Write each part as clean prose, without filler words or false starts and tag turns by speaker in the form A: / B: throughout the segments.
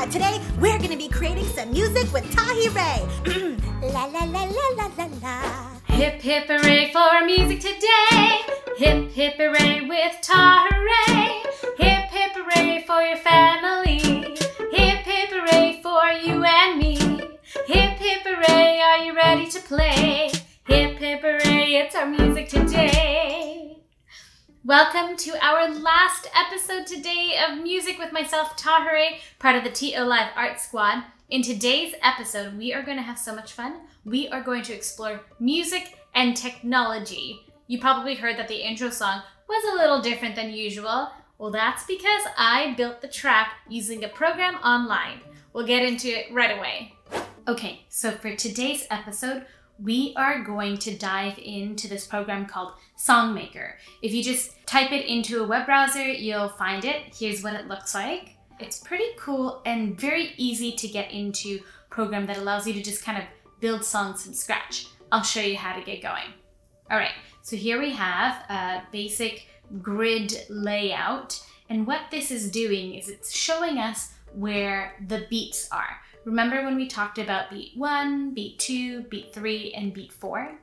A: Today we're going to be creating some music with Tahirih. La la la la la la la.
B: Hip hip hooray for music today. Hip hip hooray with Tahirih. Hip hip hooray for your family. Hip hip hooray for you and me. Hip hip hooray, are you ready to play? Hip hip hooray, it's our music today. Welcome to our last episode today of Music with myself, Tahirih, part of the TO Live Art Squad. In today's episode, we are going to have so much fun. We are going to explore music and technology. You probably heard that the intro song was a little different than usual. Well, that's because I built the track using a program online. We'll get into it right away. Okay, so for today's episode, we are going to dive into this program called Songmaker. If you just type it into a web browser, you'll find it. Here's what it looks like. It's pretty cool and very easy to get into program that allows you to just kind of build songs from scratch. I'll show you how to get going. All right, so here we have a basic grid layout. And what this is doing is it's showing us where the beats are. Remember when we talked about beat 1, beat 2, beat 3, and beat 4?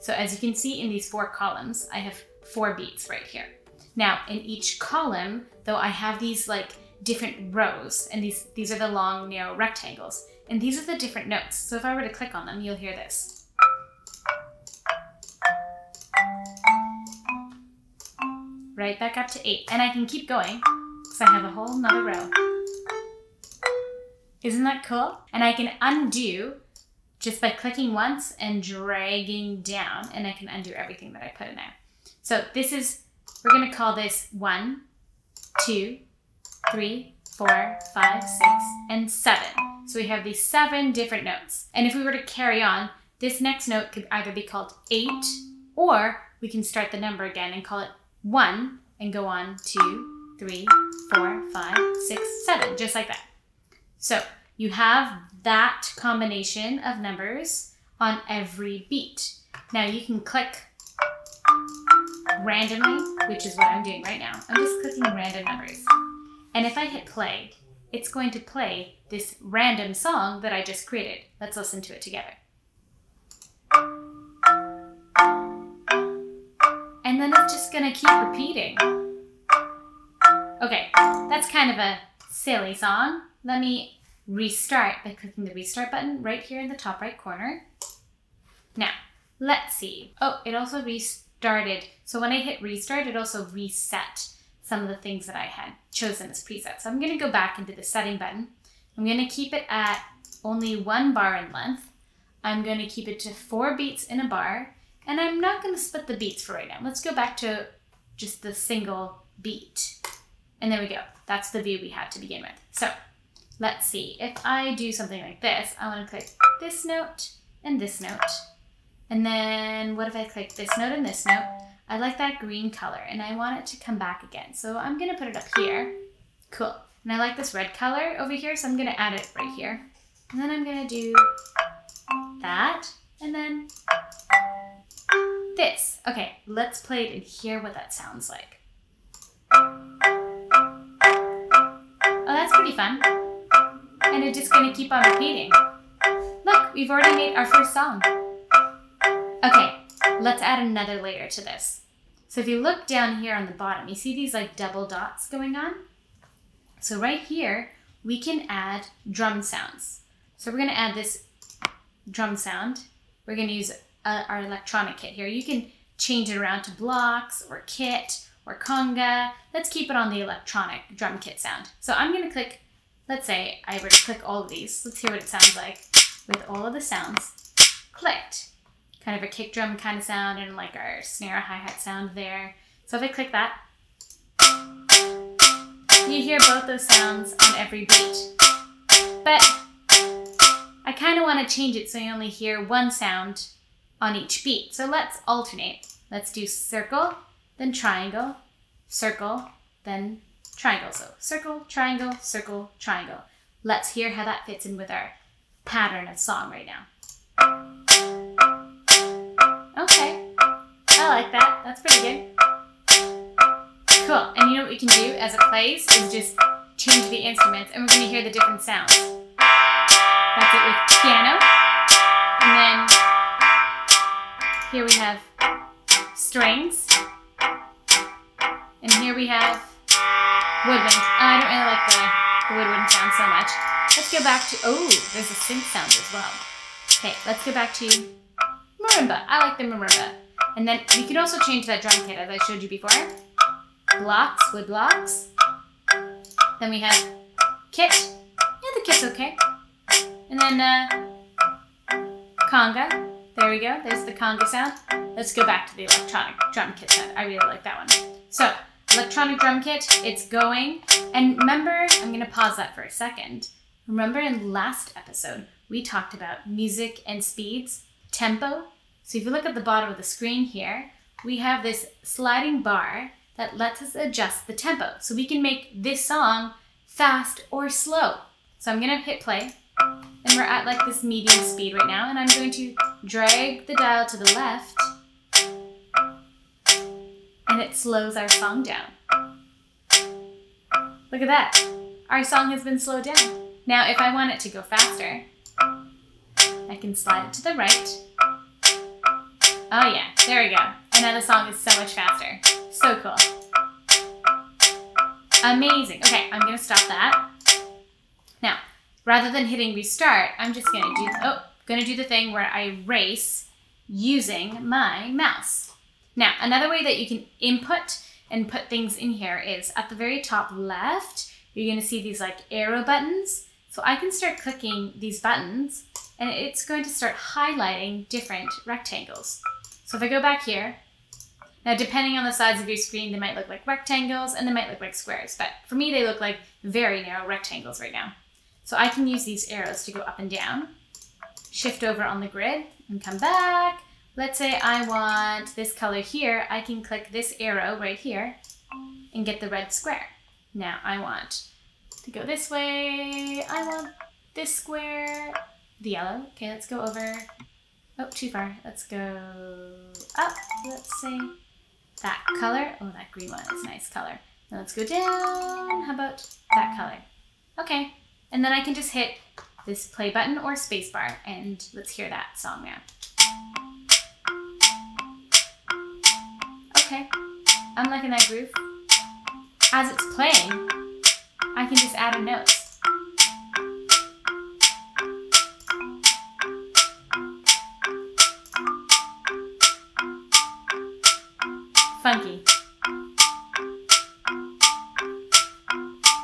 B: So as you can see in these 4 columns, I have 4 beats right here. Now in each column, though, I have these like different rows, and these are the long, narrow rectangles. And these are the different notes. So if I were to click on them, you'll hear this. Right back up to 8. And I can keep going because I have a whole nother row. Isn't that cool? And I can undo just by clicking once and dragging down, and I can undo everything that I put in there. So this is, we're gonna call this 1, 2, 3, 4, 5, 6, and 7. So we have these 7 different notes. And if we were to carry on, this next note could either be called 8, or we can start the number again and call it 1 and go on 2, 3, 4, 5, 6, 7, just like that. So you have that combination of numbers on every beat. Now you can click randomly, which is what I'm doing right now. I'm just clicking random numbers. And if I hit play, it's going to play this random song that I just created. Let's listen to it together. And then it's just gonna keep repeating. Okay, that's kind of a silly song. Let me restart by clicking the restart button right here in the top right corner. Now, let's see. Oh, it also restarted. So when I hit restart, it also reset some of the things that I had chosen as presets. So I'm gonna go back into the setting button. I'm gonna keep it at only 1 bar in length. I'm gonna keep it to 4 beats in a bar, and I'm not gonna split the beats for right now. Let's go back to just the single beat. And there we go. That's the view we had to begin with. So let's see. If I do something like this, I wanna click this note and this note. And then what if I click this note and this note? I like that green color and I want it to come back again. So I'm gonna put it up here. Cool. And I like this red color over here, so I'm gonna add it right here. And then I'm gonna do that, and then this. Okay, let's play it and hear what that sounds like. Oh, that's pretty fun. And it's just gonna keep on repeating. Look, we've already made our first song. Okay, let's add another layer to this. So if you look down here on the bottom, you see these like double dots going on? So right here, we can add drum sounds. So we're gonna add this drum sound. We're gonna use our electronic kit here. You can change it around to blocks or kit or conga. Let's keep it on the electronic drum kit sound. So I'm gonna click, let's say I were to click all of these. Let's hear what it sounds like with all of the sounds clicked. Kind of a kick drum kind of sound and like our snare hi-hat sound there. So if I click that, you hear both those sounds on every beat. But I kind of want to change it so you only hear one sound on each beat. So let's alternate. Let's do circle, then triangle, circle, then triangle. So circle, triangle, circle, triangle. Let's hear how that fits in with our pattern of song right now. Okay, I like that. That's pretty good. Cool. And you know what we can do as it plays is just change the instruments and we're going to hear the different sounds. That's it with piano. And then here we have strings. And here we have woodwind. I don't really like the woodwind sound so much. Let's go back to, oh, there's a synth sound as well. Okay, let's go back to marimba. I like the marimba. And then we could also change that drum kit as I showed you before. Blocks, wood blocks. Then we have kit. Yeah, the kit's okay. And then conga. There we go. There's the conga sound. Let's go back to the electronic drum kit sound. I really like that one. So, electronic drum kit, it's going. And remember, I'm going to pause that for a second. Remember in last episode, we talked about music and speeds, tempo. So if you look at the bottom of the screen here, we have this sliding bar that lets us adjust the tempo. So we can make this song fast or slow. So I'm gonna hit play, and we're at like this medium speed right now, and I'm going to drag the dial to the left, and it slows our song down. Look at that. Our song has been slowed down. Now, if I want it to go faster, I can slide it to the right. Oh yeah, there we go. And now the song is so much faster. So cool. Amazing. Okay, I'm gonna stop that. Now, rather than hitting restart, I'm just gonna do the thing where I race using my mouse. Now, another way that you can input and put things in here is at the very top left, you're gonna see these like arrow buttons. So I can start clicking these buttons and it's going to start highlighting different rectangles. So if I go back here, now depending on the size of your screen, they might look like rectangles and they might look like squares, but for me, they look like very narrow rectangles right now. So I can use these arrows to go up and down, shift over on the grid and come back. Let's say I want this color here. I can click this arrow right here and get the red square. Now I want to go this way. I want this square, the yellow. Okay, let's go over. Oh, too far. Let's go up. Let's say that color. Oh, that green one is a nice color. Now let's go down. How about that color? Okay. And then I can just hit this play button or space bar and let's hear that song now. Okay. I'm liking that groove. As it's playing, I can just add a note. Funky.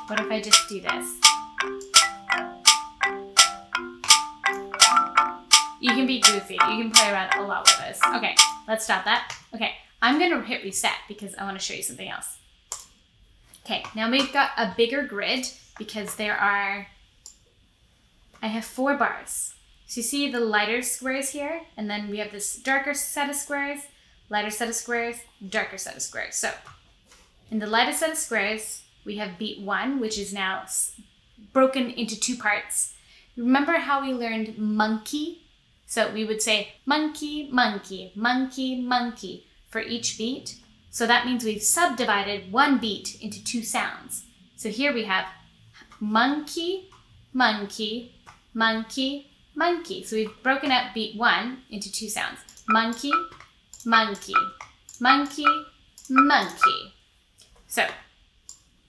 B: What if I just do this? You can be goofy. You can play around a lot with this. Okay, let's stop that. Okay, I'm gonna hit reset because I wanna show you something else. Okay, now we've got a bigger grid because I have 4 bars. So you see the lighter squares here, and then we have this darker set of squares, lighter set of squares, darker set of squares. So in the lighter set of squares, we have beat 1, which is now broken into 2 parts. Remember how we learned monkey? So we would say monkey, monkey, monkey, monkey for each beat. So that means we've subdivided 1 beat into 2 sounds. So here we have monkey, monkey, monkey, monkey. So we've broken up beat 1 into 2 sounds. Monkey, monkey, monkey, monkey. So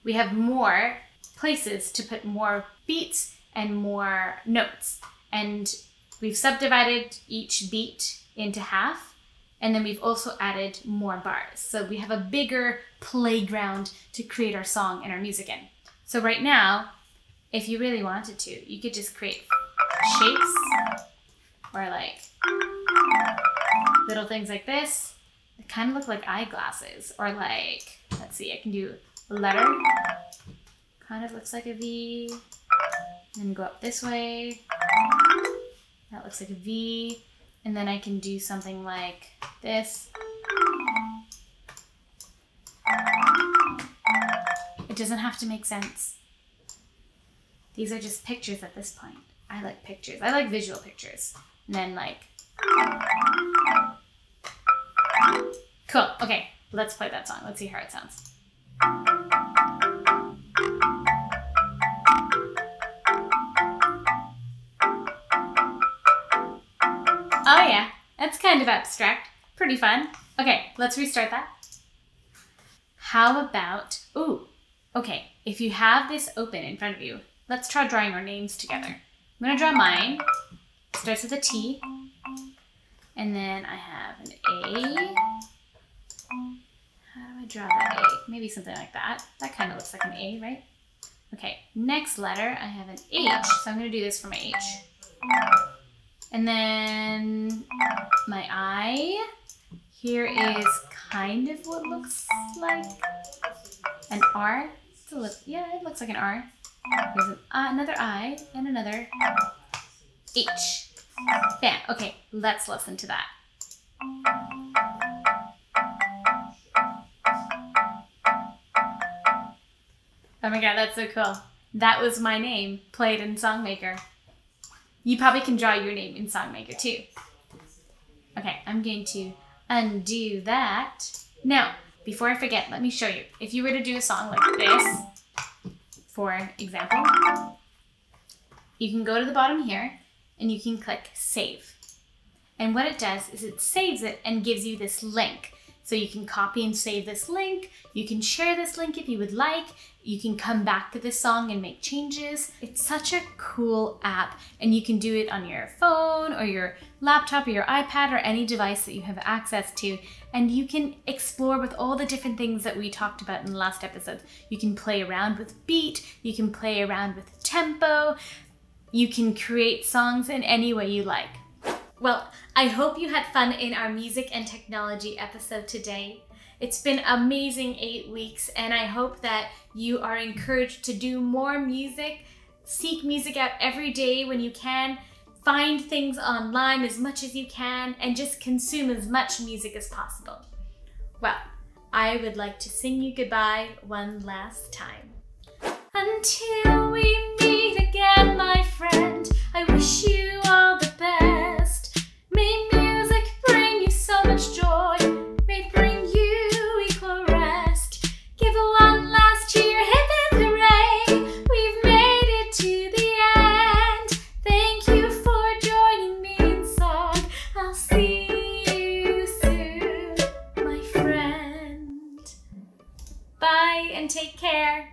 B: we have more places to put more beats and more notes. And we've subdivided each beat into half. And then we've also added more bars. So we have a bigger playground to create our song and our music in. So right now, if you really wanted to, you could just create shapes or like little things like this. They kind of look like eyeglasses or like, let's see, I can do a letter. Kind of looks like a V. And then go up this way. That looks like a V. And then I can do something like this. It doesn't have to make sense. These are just pictures at this point. I like pictures. I like visual pictures. And then like... Cool. Okay, let's play that song. Let's see how it sounds. Oh yeah, that's kind of abstract. Pretty fun. Okay, let's restart that. How about, ooh, okay, if you have this open in front of you, let's try drawing our names together. I'm gonna draw mine. It starts with a T, and then I have an A. How do I draw that A? Maybe something like that. That kind of looks like an A, right? Okay, next letter, I have an H, so I'm gonna do this for my H. And then my I. Here is kind of what looks like an R. Yeah, it looks like an R. There's another I and another H. Bam. Okay, let's listen to that. Oh my god, that's so cool. That was my name played in Songmaker. You probably can draw your name in Songmaker too. Okay, I'm going to undo that. Now, before I forget, let me show you. If you were to do a song like this, for example, you can go to the bottom here and you can click Save. And what it does is it saves it and gives you this link. So you can copy and save this link. You can share this link if you would like. You can come back to this song and make changes. It's such a cool app, and you can do it on your phone or your laptop or your iPad or any device that you have access to. And you can explore with all the different things that we talked about in the last episode. You can play around with beat. You can play around with tempo. You can create songs in any way you like. Well, I hope you had fun in our music and technology episode today. It's been amazing 8 weeks, and I hope that you are encouraged to do more music, seek music out every day when you can, find things online as much as you can, and just consume as much music as possible. Well, I would like to sing you goodbye one last time. Until we meet again, my friend, I wish you all the best. May music bring you so much joy, may it bring you equal rest. Give one last cheer, hip hip hooray, we've made it to the end. Thank you for joining me in song, I'll see you soon, my friend. Bye and take care.